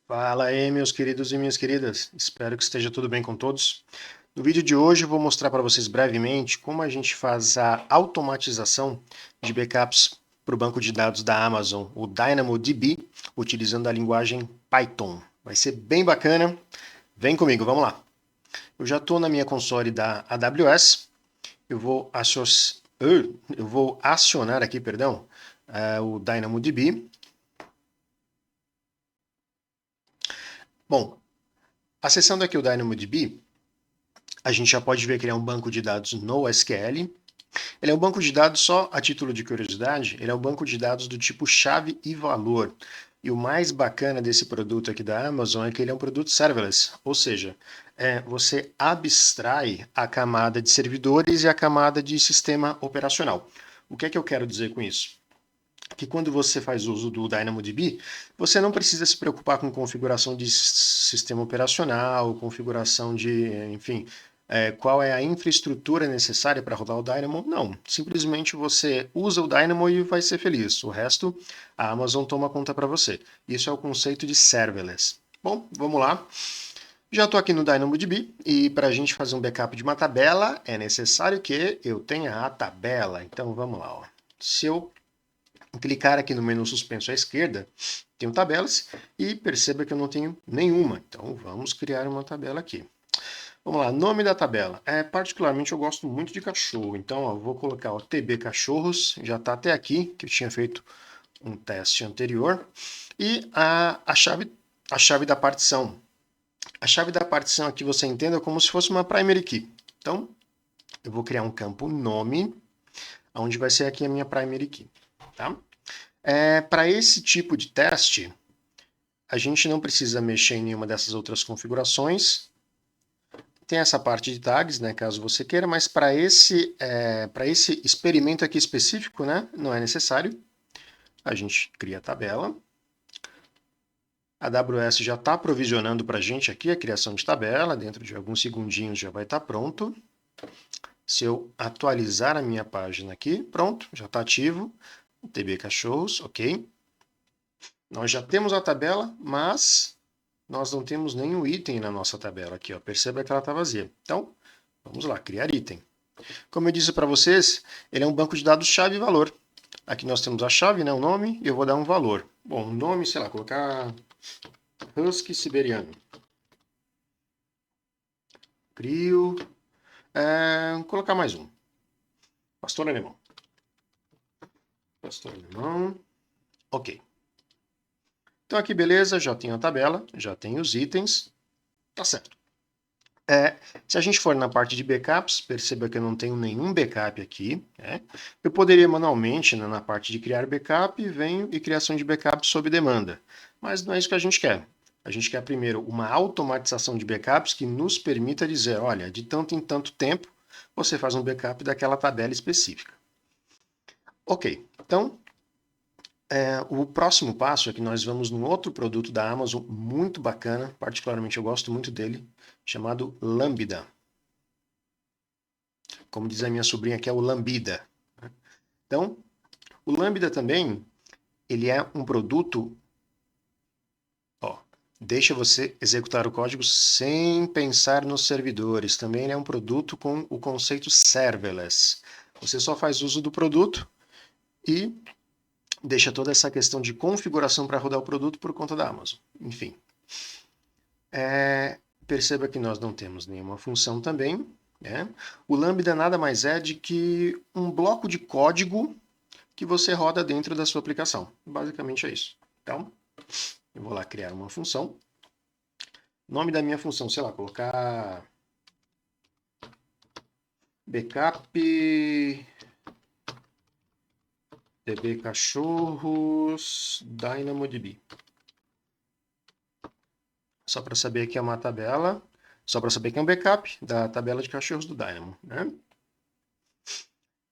Fala aí, meus queridos e minhas queridas. Espero que esteja tudo bem com todos. No vídeo de hoje eu vou mostrar para vocês brevemente como a gente faz a automatização de backups para o banco de dados da Amazon, o DynamoDB, utilizando a linguagem Python. Vai ser bem bacana. Vem comigo, vamos lá. Eu já estou na minha console da AWS. Eu vou acionar aqui, perdão, o DynamoDB. Bom, acessando aqui o DynamoDB, a gente já pode ver que ele é um banco de dados NoSQL. Ele é um banco de dados, só a título de curiosidade, ele é um banco de dados do tipo chave e valor. E o mais bacana desse produto aqui da Amazon é que ele é um produto serverless, ou seja, você abstrai a camada de servidores e a camada de sistema operacional. O que é que eu quero dizer com isso? Que quando você faz uso do DynamoDB, você não precisa se preocupar com configuração de sistema operacional, configuração de, enfim, qual é a infraestrutura necessária para rodar o Dynamo. Não, simplesmente você usa o Dynamo e vai ser feliz. O resto, a Amazon toma conta para você. Isso é o conceito de serverless. Bom, vamos lá. Já estou aqui no DynamoDB e para a gente fazer um backup de uma tabela, é necessário que eu tenha a tabela. Então vamos lá. Ó. Se eu clicar aqui no menu suspenso à esquerda, tenho tabelas e perceba que eu não tenho nenhuma. Então vamos criar uma tabela aqui. Vamos lá, nome da tabela. Particularmente eu gosto muito de cachorro, então ó, vou colocar o TB Cachorros, já está até aqui, que eu tinha feito um teste anterior. E a chave da partição. A chave da partição aqui você entenda como se fosse uma primary key. Então, eu vou criar um campo nome, onde vai ser aqui a minha primary key. Tá? Para esse tipo de teste, a gente não precisa mexer em nenhuma dessas outras configurações. Tem essa parte de tags, né, caso você queira, mas para esse experimento aqui específico, né, não é necessário. A gente cria a tabela. A AWS já está provisionando para a gente aqui a criação de tabela, dentro de alguns segundinhos já vai estar pronto. Se eu atualizar a minha página aqui, pronto, já está ativo. TB Cachorros, ok. Nós já temos a tabela, mas nós não temos nenhum item na nossa tabela aqui. Ó. Perceba que ela está vazia. Então, vamos lá, criar item. Como eu disse para vocês, ele é um banco de dados chave e valor. Aqui nós temos a chave, né, o nome, e eu vou dar um valor. Bom, o nome, sei lá, colocar Husky Siberiano. Crio. Colocar mais um. Pastor alemão. Pastor alemão. Ok. Então aqui, beleza, já tenho a tabela, já tenho os itens. Tá certo. Se a gente for na parte de backups, perceba que eu não tenho nenhum backup aqui. Né? Eu poderia manualmente, né, na parte de criar backup, venho e criação de backup sob demanda. Mas não é isso que a gente quer. A gente quer primeiro uma automatização de backups que nos permita dizer, olha, de tanto em tanto tempo, você faz um backup daquela tabela específica. Ok, então o próximo passo é que nós vamos num outro produto da Amazon muito bacana, particularmente eu gosto muito dele, chamado Lambda. Como diz a minha sobrinha aqui, é o Lambda. Então, o Lambda também, ele é um produto, ó, deixa você executar o código sem pensar nos servidores. Também ele é um produto com o conceito serverless. Você só faz uso do produto e deixa toda essa questão de configuração para rodar o produto por conta da Amazon. Enfim. Perceba que nós não temos nenhuma função também. Né? O Lambda nada mais é de que um bloco de código que você roda dentro da sua aplicação. Basicamente é isso. Então, eu vou lá criar uma função. Nome da minha função, sei lá, colocar backup db cachorros DynamoDB. Só para saber que é uma tabela, só para saber que é um backup da tabela de cachorros do Dynamo. Né?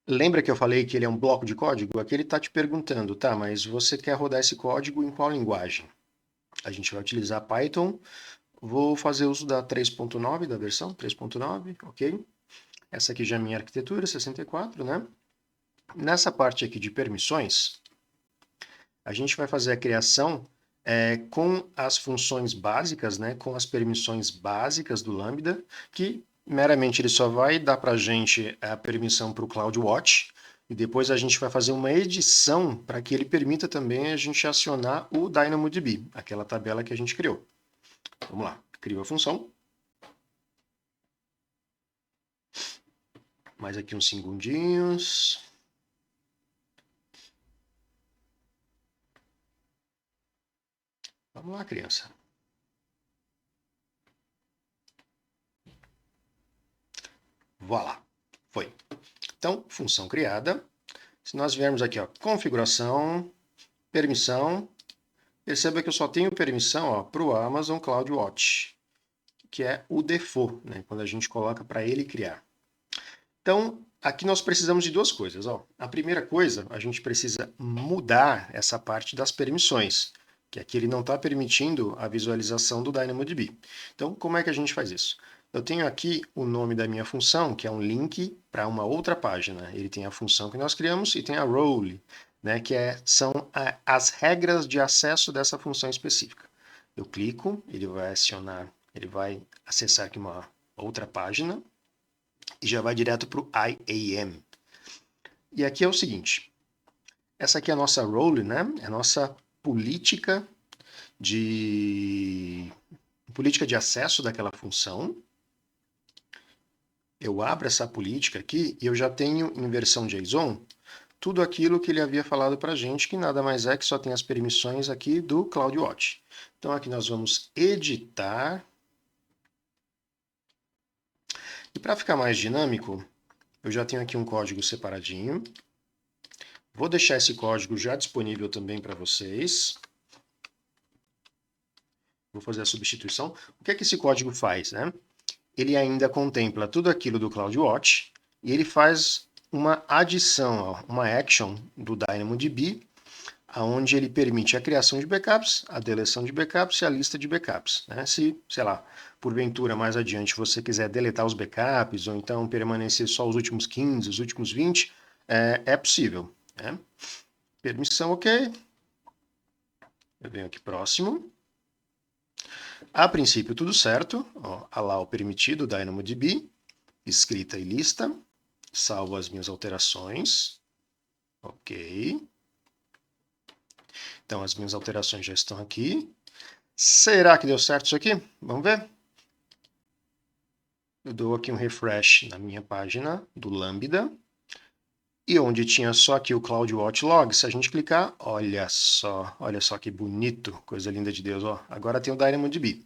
Lembra que eu falei que ele é um bloco de código? Aqui ele está te perguntando, tá, mas você quer rodar esse código em qual linguagem? A gente vai utilizar Python. Vou fazer uso da 3.9, da versão 3.9, ok? Essa aqui já é minha arquitetura, 64, né? Nessa parte aqui de permissões, a gente vai fazer a criação com as funções básicas, né, com as permissões básicas do Lambda, que meramente ele só vai dar para a gente a permissão para o CloudWatch, e depois a gente vai fazer uma edição para que ele permita também a gente acionar o DynamoDB, aquela tabela que a gente criou. Vamos lá, crio a função. Mais aqui uns segundinhos. Vamos lá, criança. Voilá, foi. Então, função criada. Se nós viermos aqui, ó, configuração, permissão, perceba que eu só tenho permissão para o Amazon CloudWatch, que é o default, né, quando a gente coloca para ele criar. Então, aqui nós precisamos de duas coisas. Ó. A primeira coisa, a gente precisa mudar essa parte das permissões, que aqui ele não está permitindo a visualização do DynamoDB. Então, como é que a gente faz isso? Eu tenho aqui o nome da minha função, que é um link para uma outra página. Ele tem a função que nós criamos e tem a role, né, que são as regras de acesso dessa função específica. Eu clico, ele vai acionar, ele vai acessar aqui uma outra página e já vai direto para o IAM. E aqui é o seguinte, essa aqui é a nossa role, né, é a nossa política de acesso daquela função. Eu abro essa política aqui e eu já tenho em versão JSON tudo aquilo que ele havia falado para a gente, que nada mais é que só tem as permissões aqui do CloudWatch. Então aqui nós vamos editar. E para ficar mais dinâmico, eu já tenho aqui um código separadinho. Vou deixar esse código já disponível também para vocês. Vou fazer a substituição. O que é que esse código faz, né? Ele ainda contempla tudo aquilo do CloudWatch e ele faz uma adição, ó, uma action do DynamoDB, onde ele permite a criação de backups, a deleção de backups e a lista de backups. Né? Se, sei lá, porventura mais adiante você quiser deletar os backups ou então permanecer só os últimos 15, os últimos 20, é possível. Né? Permissão ok. Eu venho aqui próximo. A princípio tudo certo, ó, allow permitido, DynamoDB, escrita e lista, salvo as minhas alterações, ok. Então as minhas alterações já estão aqui. Será que deu certo isso aqui? Vamos ver? Eu dou aqui um refresh na minha página do Lambda, e onde tinha só aqui o CloudWatch Log, se a gente clicar, olha só que bonito, coisa linda de Deus, ó. Agora tem o DynamoDB.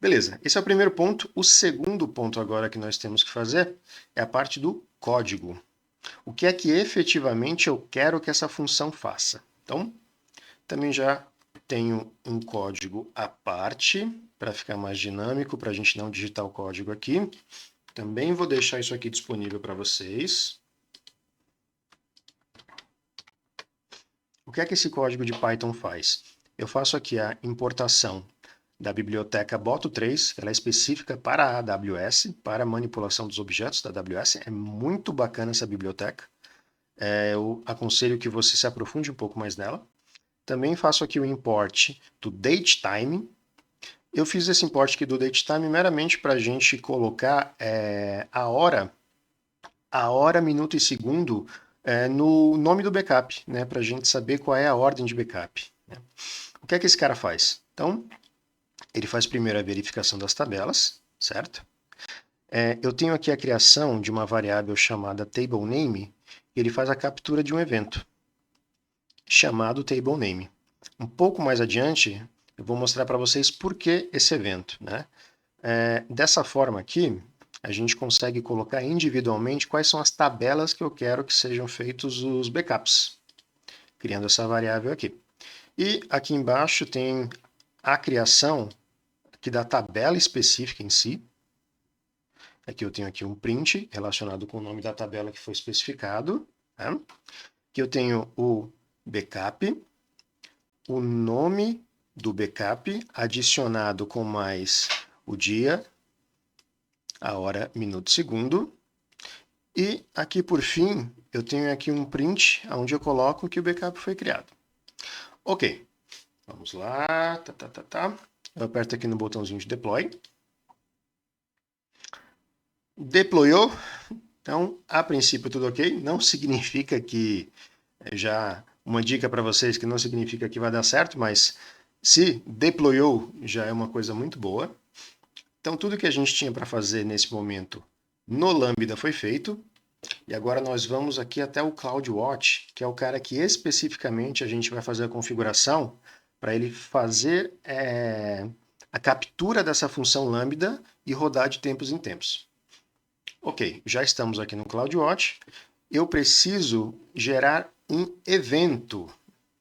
Beleza, esse é o primeiro ponto. O segundo ponto agora que nós temos que fazer é a parte do código. O que é que efetivamente eu quero que essa função faça? Então, também já tenho um código à parte, para ficar mais dinâmico, para a gente não digitar o código aqui. Também vou deixar isso aqui disponível para vocês. O que é que esse código de Python faz? Eu faço aqui a importação da biblioteca Boto3, ela é específica para a AWS, para a manipulação dos objetos da AWS. É muito bacana essa biblioteca. Eu aconselho que você se aprofunde um pouco mais nela. Também faço aqui o import do datetime. Eu fiz esse import aqui do datetime meramente para a gente colocar a hora, minuto e segundo no nome do backup, né, para a gente saber qual é a ordem de backup. Né? O que é que esse cara faz? Então, ele faz primeiro a verificação das tabelas, certo? Eu tenho aqui a criação de uma variável chamada TableName, e ele faz a captura de um evento chamado TableName. Um pouco mais adiante, eu vou mostrar para vocês por que esse evento. Né? Dessa forma aqui, a gente consegue colocar individualmente quais são as tabelas que eu quero que sejam feitos os backups, criando essa variável aqui. E aqui embaixo tem a criação aqui da tabela específica em si. Aqui eu tenho aqui um print relacionado com o nome da tabela que foi especificado. Tá? Aqui eu tenho o backup, o nome do backup adicionado com mais o dia, a hora, minuto, segundo. E aqui por fim, eu tenho aqui um print onde eu coloco que o backup foi criado. Ok. Vamos lá, tá. Eu aperto aqui no botãozinho de deploy. Deployou. Então, a princípio tudo ok. Não significa que já uma dica para vocês que não significa que vai dar certo, mas se deployou já é uma coisa muito boa. Então, tudo que a gente tinha para fazer nesse momento no Lambda foi feito. E agora nós vamos aqui até o CloudWatch, que é o cara que especificamente a gente vai fazer a configuração para ele fazer a captura dessa função Lambda e rodar de tempos em tempos. Ok, já estamos aqui no CloudWatch. Eu preciso gerar um evento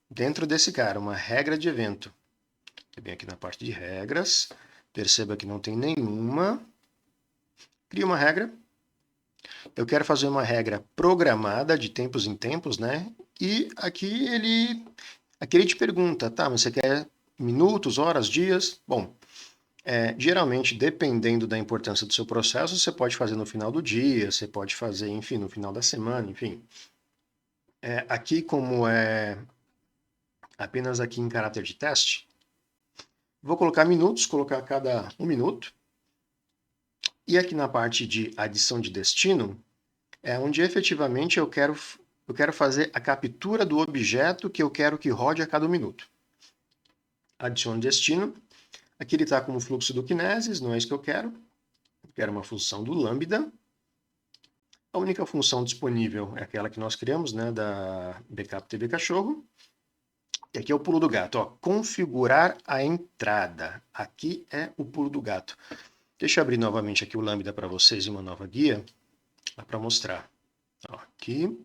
dentro desse cara, uma regra de evento. Eu venho aqui na parte de regras, perceba que não tem nenhuma. Cria uma regra. Eu quero fazer uma regra programada de tempos em tempos, né? E aqui ele te pergunta, tá, mas você quer minutos, horas, dias? Bom, geralmente, dependendo da importância do seu processo, você pode fazer no final do dia, você pode fazer, enfim, no final da semana, enfim. Aqui, como é apenas aqui em caráter de teste, vou colocar minutos, colocar cada 1 minuto. E aqui na parte de adição de destino, é onde efetivamente eu quero fazer a captura do objeto que eu quero que rode a cada 1 minuto. Adiciono destino. Aqui ele está como fluxo do Kinesis, não é isso que eu quero. Eu quero uma função do Lambda. A única função disponível é aquela que nós criamos, né, da backup tb cachorro. E aqui é o pulo do gato, ó, configurar a entrada. Aqui é o pulo do gato. Deixa eu abrir novamente aqui o Lambda para vocês em uma nova guia, para mostrar. Ó, aqui.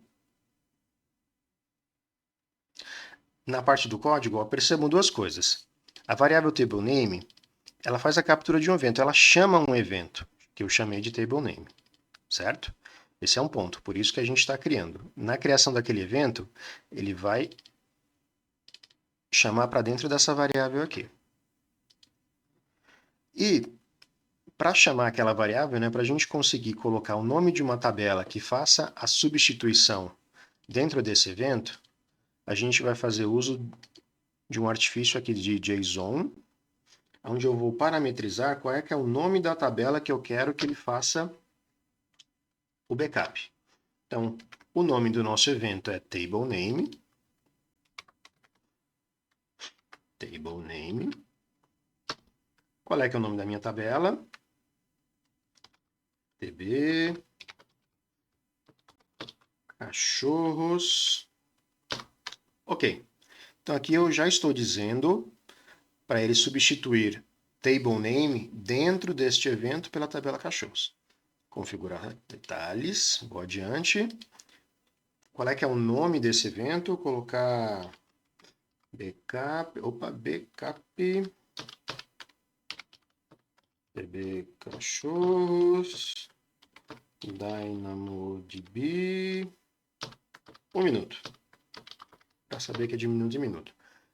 Na parte do código, ó, percebam duas coisas. A variável TableName, ela faz a captura de um evento, ela chama um evento, que eu chamei de TableName, certo? Esse é um ponto, por isso que a gente está criando. Na criação daquele evento, ele vai chamar para dentro dessa variável aqui. E para chamar aquela variável, né, para a gente conseguir colocar o nome de uma tabela que faça a substituição dentro desse evento, a gente vai fazer uso de um artifício aqui de JSON, onde eu vou parametrizar qual é que é o nome da tabela que eu quero que ele faça o backup. Então, o nome do nosso evento é TableName. TableName. Qual é que é o nome da minha tabela? TB cachorros. Ok. Então aqui eu já estou dizendo para ele substituir TableName dentro deste evento pela tabela cachorros. Configurar detalhes, vou adiante. Qual é que é o nome desse evento? Vou colocar backup, TB cachorros, DynamoDB, 1 minuto, para saber que é de minuto em minuto.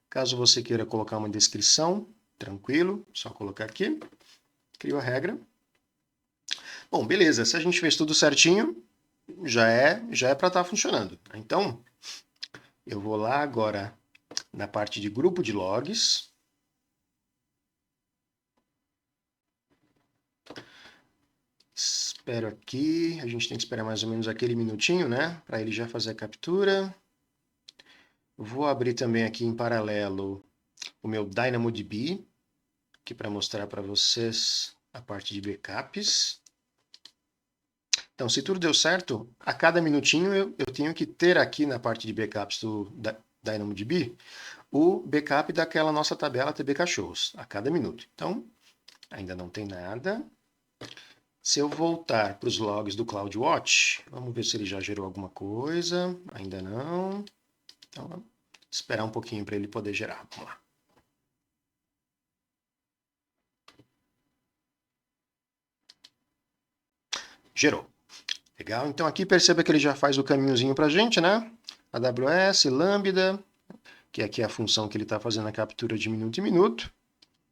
Caso você queira colocar uma descrição, tranquilo, só colocar aqui, crio a regra. Bom, beleza, se a gente fez tudo certinho, já é para estar funcionando. Então, eu vou lá agora na parte de grupo de logs. Espero aqui, a gente tem que esperar mais ou menos aquele minutinho, né, para ele já fazer a captura. Vou abrir também aqui em paralelo o meu DynamoDB, aqui para mostrar para vocês a parte de backups. Então, se tudo deu certo, a cada minutinho eu tenho que ter aqui na parte de backups do DynamoDB o backup daquela nossa tabela TB cachorros, a cada minuto. Então, ainda não tem nada. Se eu voltar para os logs do CloudWatch, vamos ver se ele já gerou alguma coisa. Ainda não. Então, vamos esperar um pouquinho para ele poder gerar. Vamos lá. Gerou. Legal. Então aqui perceba que ele já faz o caminhozinho para a gente, né? AWS, Lambda, que aqui é a função que ele está fazendo a captura de minuto em minuto.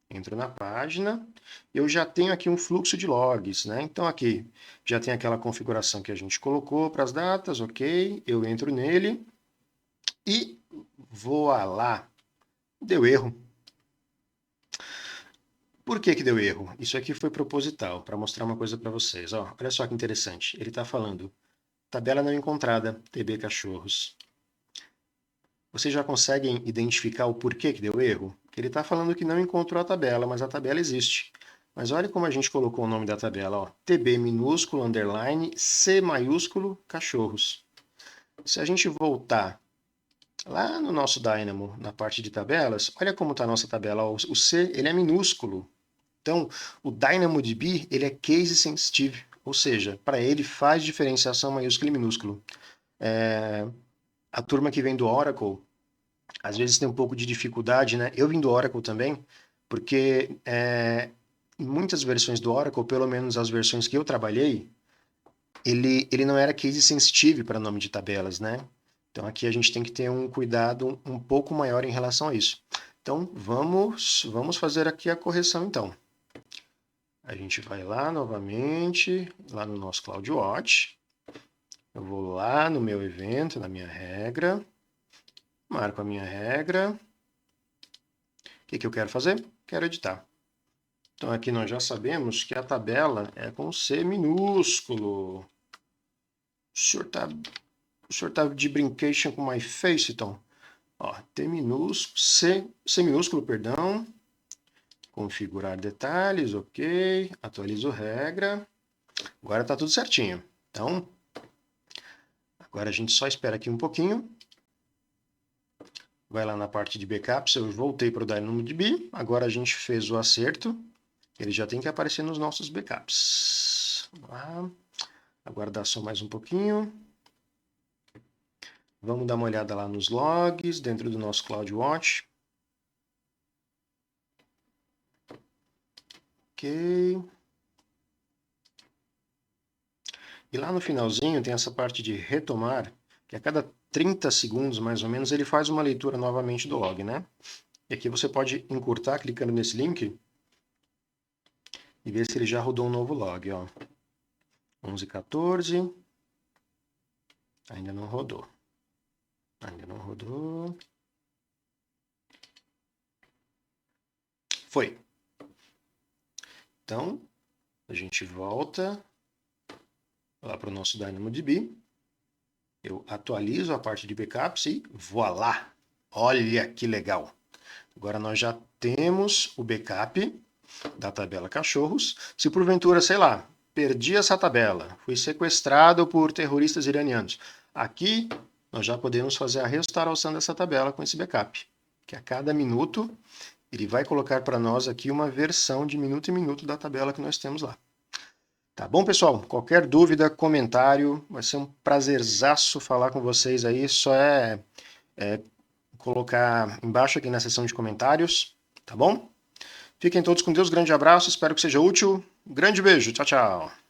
Entro na página. Eu já tenho aqui um fluxo de logs, né? Então aqui já tem aquela configuração que a gente colocou para as datas, ok. Eu entro nele e voa lá. Deu erro. por que que deu erro? Isso aqui foi proposital, para mostrar uma coisa para vocês. Ó, olha só que interessante. Ele está falando, tabela não encontrada, TB cachorros. Vocês já conseguem identificar o porquê que deu erro? Ele está falando que não encontrou a tabela, mas a tabela existe. Mas olha como a gente colocou o nome da tabela, ó. TB minúsculo, underline, C maiúsculo, cachorros. Se a gente voltar lá no nosso Dynamo, na parte de tabelas, olha como está a nossa tabela. Ó. O C ele é minúsculo. Então, o DynamoDB ele é case sensitive, ou seja, para ele faz diferenciação maiúsculo e minúsculo. A turma que vem do Oracle, às vezes tem um pouco de dificuldade, né? Eu vim do Oracle também, porque em muitas versões do Oracle, pelo menos as versões que eu trabalhei, ele não era case sensitive para nome de tabelas, né? Então aqui a gente tem que ter um cuidado um pouco maior em relação a isso. Então vamos fazer aqui a correção então. A gente vai lá novamente, lá no nosso CloudWatch. Eu vou lá no meu evento, na minha regra. Marco a minha regra. O que eu quero fazer? Quero editar. Então aqui nós já sabemos que a tabela é com C minúsculo. O senhor tá de brincation com my face, Tom? Ó, T minúsculo, C minúsculo, perdão. Configurar detalhes, ok. Atualizo regra. Agora está tudo certinho. Então, agora a gente só espera aqui um pouquinho. Vai lá na parte de backups, eu voltei para o DynamoDB. Agora a gente fez o acerto. Ele já tem que aparecer nos nossos backups. Vamos lá. Aguardar só mais um pouquinho. Vamos dar uma olhada lá nos logs, dentro do nosso CloudWatch. Ok. E lá no finalzinho tem essa parte de retomar, que a cada 30 segundos, mais ou menos, ele faz uma leitura novamente do log, né? E aqui você pode encurtar clicando nesse link e ver se ele já rodou um novo log, ó. 11:14. Ainda não rodou. Ainda não rodou. Foi. Então, a gente volta lá para o nosso DynamoDB. Eu atualizo a parte de backups e voilá! Olha que legal! Agora nós já temos o backup da tabela cachorros. Se porventura, sei lá, perdi essa tabela, fui sequestrado por terroristas iranianos, aqui nós já podemos fazer a restauração dessa tabela com esse backup, que a cada minuto ele vai colocar para nós aqui uma versão de minuto em minuto da tabela que nós temos lá. Tá bom, pessoal? Qualquer dúvida, comentário, vai ser um prazerzaço falar com vocês aí, só é colocar embaixo aqui na seção de comentários, tá bom? Fiquem todos com Deus, grande abraço, espero que seja útil. Grande beijo, tchau, tchau.